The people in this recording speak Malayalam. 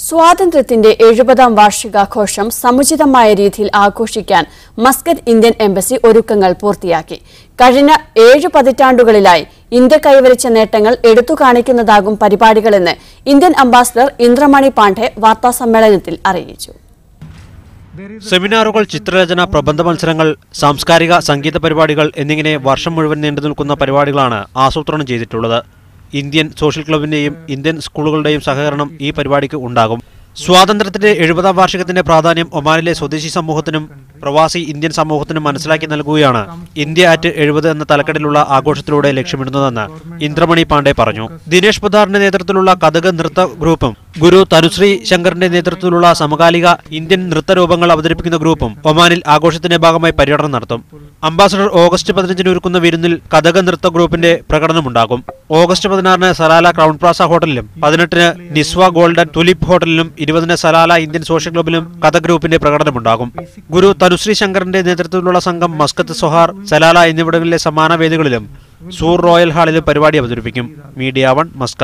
സ്വാതന്ത്ര്യത്തിന്റെ 70ാം വാർഷികാഘോഷം സമുചിതമായ രീതിയിൽ ആഘോഷിക്കാൻ മസ്കറ്റ് ഇന്ത്യൻ എംബസി ഒരുക്കങ്ങൾ പൂർത്തിയാക്കി. കഴിഞ്ഞ 7 പതിറ്റാണ്ടുകളിലായി ഇന്ത്യ കൈവരിച്ച നേട്ടങ്ങൾ എടുത്തുകാണിക്കുന്നതാകും പരിപാടികളെന്ന് ഇന്ത്യൻ അംബാസഡർ ഇന്ദ്രമണി പാണ്ഡെ വാർത്താസമ്മേളനത്തിൽ അറിയിച്ചു. സെമിനാറുകൾ, ചിത്രരചന, പ്രബന്ധ മത്സരങ്ങൾ, സാംസ്കാരിക സംഗീത പരിപാടികൾ എന്നിങ്ങനെ വർഷം മുഴുവൻ നീണ്ടുനിൽക്കുന്ന പരിപാടികളാണ് ആസൂത്രണം ചെയ്തിട്ടുള്ളത്. ഇന്ത്യൻ സോഷ്യൽ ക്ലബിന്റെയും ഇന്ത്യൻ സ്കൂളുകളുടെയും സഹകരണം ഈ പരിപാടിക്ക് ഉണ്ടാകും. സ്വാതന്ത്ര്യത്തിന്റെ 70ാം വാർഷികത്തിന്റെ പ്രാധാന്യം ഒമാനിലെ സ്വദേശി സമൂഹത്തിനും പ്രവാസി ഇന്ത്യൻ സമൂഹത്തിനും മനസ്സിലാക്കി നൽകുകയാണ് ഇന്ത്യ അറ്റ് 70 എന്ന തലക്കെട്ടിലുള്ള ആഘോഷത്തിലൂടെ ലക്ഷ്യമിടുന്നതെന്ന് ഇന്ദ്രമണി പാണ്ഡെ പറഞ്ഞു. ദിനേഷ് പൊദാറിന്റെ നേതൃത്വത്തിലുള്ള കഥക് നൃത്ത ഗ്രൂപ്പും ഗുരു തനുശ്രീ ശങ്കറിന്റെ നേതൃത്വത്തിലുള്ള സമകാലിക ഇന്ത്യൻ നൃത്തരൂപങ്ങൾ അവതരിപ്പിക്കുന്ന ഗ്രൂപ്പും ഒമാനിൽ ആഘോഷത്തിന്റെ ഭാഗമായി പര്യടനം നടത്തും. അംബാസഡർ ഓഗസ്റ്റ് 15 ഒരുക്കുന്ന വിരുന്നിൽ കഥക് നൃത്ത ഗ്രൂപ്പിന്റെ പ്രകടനമുണ്ടാകും. ഓഗസ്റ്റ് 16 സലാല ക്രൗൺ പ്ലാസ ഹോട്ടലിലും 18 നിസ്വ ഗോൾഡൻ തുലിപ് ഹോട്ടലിലും 20 സലാല ഇന്ത്യൻ സോഷ്യൽ ക്ലബിലും കഥക് ഗ്രൂപ്പിന്റെ പ്രകടനമുണ്ടാകും. ഗുരു തനുശ്രീ ശങ്കറിന്റെ നേതൃത്വത്തിലുള്ള സംഘം മസ്കത്ത്, സൊഹാർ, സലാല എന്നിവിടങ്ങളിലെ സമാന വേദികളിലും സൂർ റോയൽ ഹാളിലും പരിപാടി അവതരിപ്പിക്കും. Media 1 Muscat.